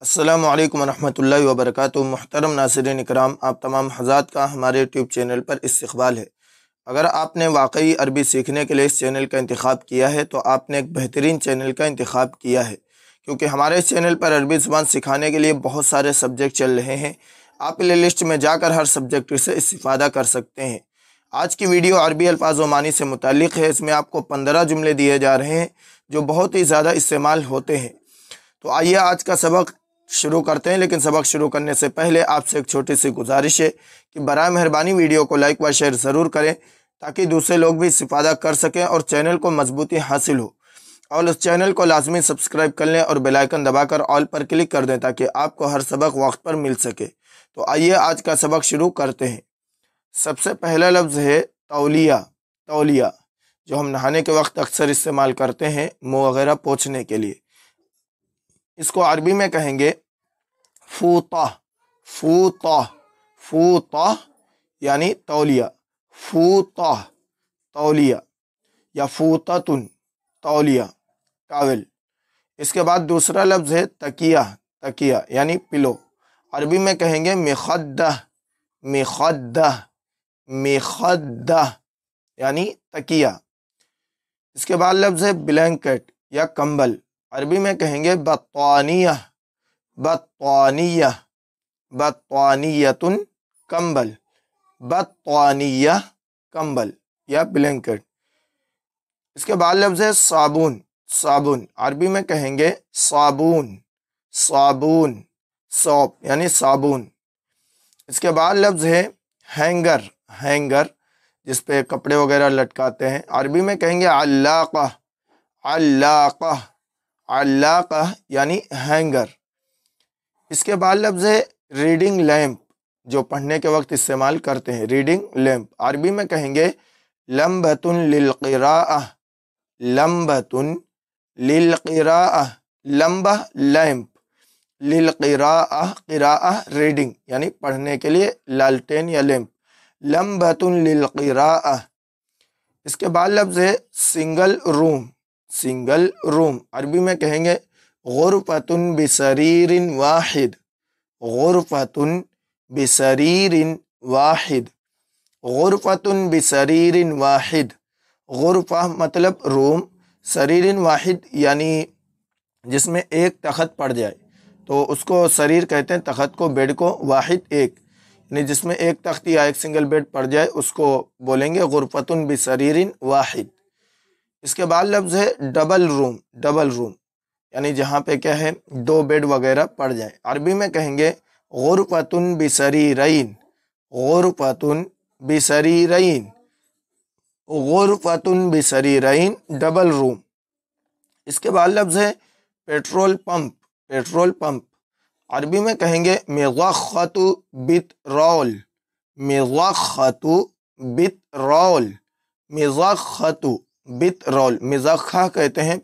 السلام علیکم ورحمۃ اللہ وبرکاتہ۔ محترم ناظرین اکرام، آپ تمام حضرات کا ہمارے یوٹیوب چینل پر استقبال ہے۔ اگر آپ نے واقعی عربی سیکھنے کے لیے اس چینل کا انتخاب کیا ہے تو آپ نے ایک بہترین چینل کا انتخاب کیا ہے، کیونکہ ہمارے اس چینل پر عربی زبان سکھانے کے لیے بہت سارے سبجیکٹ چل رہے ہیں۔ آپ پلے لسٹ میں جا کر ہر سبجیکٹ سے استفادہ کر سکتے ہیں۔ آج کی ویڈیو عربی الفاظ و معنی سے متعلق ہے۔ اس میں آپ کو 15 جملے دیے جا رہے ہیں جو بہت ہی زیادہ استعمال ہوتے ہیں۔ تو آئیے آج کا سبق شروع کرتے ہیں، لیکن سبق شروع کرنے سے پہلے آپ سے ایک چھوٹی سی گزارش ہے کہ برائے مہربانی ویڈیو کو لائک و شیئر ضرور کریں تاکہ دوسرے لوگ بھی استفادہ کر سکیں اور چینل کو مضبوطی حاصل ہو، اور اس چینل کو لازمی سبسکرائب کر لیں اور بیل آئیکن دبا کر آل پر کلک کر دیں تاکہ آپ کو ہر سبق وقت پر مل سکے۔ تو آئیے آج کا سبق شروع کرتے ہیں۔ سب سے پہلا لفظ ہے تولیہ۔ تولیہ جو ہم نہانے کے وقت اکثر استعمال کرتے ہیں منہ وغیرہ پوچھنے کے لیے، اس کو عربی میں کہیں گے فوطہ۔ فوطہ فوطہ یعنی تولیہ، فوطہ تولیہ یا فوطۃن تولیہ ٹاول۔ اس کے بعد دوسرا لفظ ہے تکیہ۔ تکیہ یعنی پلو، عربی میں کہیں گے مخدہ۔ مخدہ مخدہ یعنی تکیہ۔ اس کے بعد لفظ ہے بلینکٹ یا کمبل، عربی میں کہیں گے بطانیہ۔ بطانیہ بطانیۃن کمبل، بطانیہ کمبل یا بلینکٹ۔ اس کے بعد لفظ ہے صابن۔ صابن، عربی میں کہیں گے صابون۔ صابون سوپ یعنی صابون۔ اس کے بعد لفظ ہے ہینگر۔ ہینگر جس پہ کپڑے وغیرہ لٹکاتے ہیں، عربی میں کہیں گے علاقہ۔ علاقہ علاقہ یعنی ہینگر۔ اس کے بعد لفظ ہے ریڈنگ لیمپ، جو پڑھنے کے وقت استعمال کرتے ہیں، ریڈنگ لیمپ، عربی میں کہیں گے لمبۃ للقراءہ۔ لمبۃ للقراءہ، لمبہ لیمپ، للقراءہ قراءہ ریڈنگ یعنی پڑھنے کے لیے لالٹین یا لیمپ، لمبۃ للقراءہ۔ اس کے بعد لفظ ہے سنگل روم۔ سنگل روم، عربی میں کہیں گے غرفۃ بسریر واحد۔ غرفۃ بسریر واحد۔ غرفۃ بسریر واحد، غرفہ مطلب روم، سریر واحد یعنی جس میں ایک تخت پڑ جائے تو اس کو سریر کہتے ہیں، تخت کو، بیڈ کو، واحد ایک، یعنی جس میں ایک تخت یا ایک سنگل بیڈ پڑ جائے اس کو بولیں گے غرفۃ بسریر واحد۔ اس کے بعد لفظ ہے ڈبل روم۔ ڈبل روم یعنی جہاں پہ کیا ہے، دو بیڈ وغیرہ پڑ جائیں، عربی میں کہیں گے غرفۃ بسریرین۔ غرفۃ بسریرین، غرفۃ بسریرین ڈبل روم۔ اس کے بعد لفظ ہے پیٹرول پمپ۔ پیٹرول پمپ، عربی میں کہیں گے مضخۃ بترول۔ مضخۃ بترول، مضخۃ بترول، مضخہ کہتے ہیں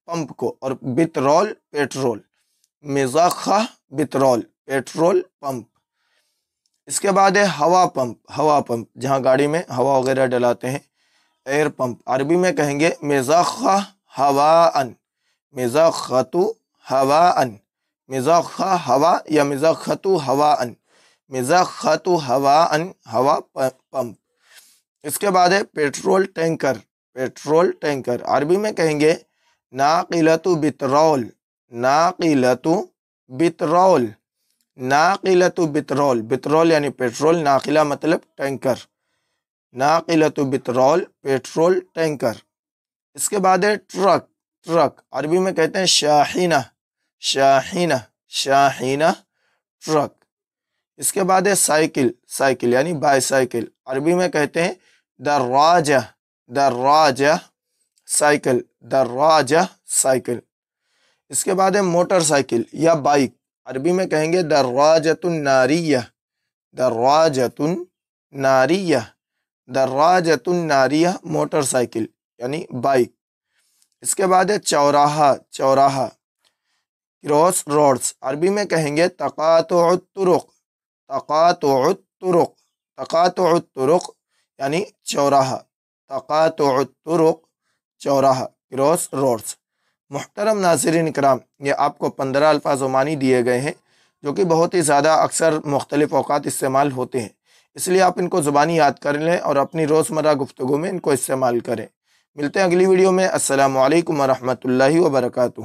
پمپ کو، اور بترول پیٹرول، مضخہ بترول پیٹرول پمپ۔ اس کے بعد ہے ہوا پمپ۔ ہوا پمپ جہاں گاڑی میں ہوا وغیرہ ڈلاتے ہیں، ایئر پمپ، عربی میں کہیں گے مضخہ ہواء۔ مضخۃ ہواء، مضخہ ہوا یا مضخۃ ہواء، مضخۃ ہواء ہوا پمپ۔ اس کے بعد ہے پیٹرول ٹینکر۔ پیٹرول ٹینکر، عربی میں کہیں گے ناقلۃ بترول۔ ناقلۃ بترول، ناقلۃ بترول، بترول یعنی پیٹرول، ناقلہ مطلب ٹینکر، ناقلۃ بترول پیٹرول ٹینکر۔ اس کے بعد ہے ٹرک۔ ٹرک، عربی میں کہتے ہیں شاحنہ۔ شاحنہ شاحنہ ٹرک۔ اس کے بعد ہے سائیکل۔ سائیکل یعنی بائی سائیکل، عربی میں کہتے ہیں دراجہ۔ دراجہ سائیکل، دراجہ سائیکل۔ اس کے بعد ہے موٹر سائیکل یا بائک، عربی میں کہیں گے دراجۃ ناریہ۔ دراجۃ ناریہ، دراجۃ ناریہ موٹر سائیکل یعنی بائک۔ اس کے بعد ہے چوراہا۔ چوراہا کراس روڈس، عربی میں کہیں گے تقاطع الطرق۔ تقاطع الطرق، تقاطع الطرق یعنی چوراہا، تقاطع الطرق چوراہا کراس روڈس۔ محترم ناظرین کرام، یہ آپ کو 15 الفاظ و معنی دیے گئے ہیں جو کہ بہت ہی زیادہ اکثر مختلف اوقات استعمال ہوتے ہیں، اس لیے آپ ان کو زبانی یاد کر لیں اور اپنی روزمرہ گفتگو میں ان کو استعمال کریں۔ ملتے ہیں اگلی ویڈیو میں۔ السلام علیکم ورحمۃ اللہ وبرکاتہ۔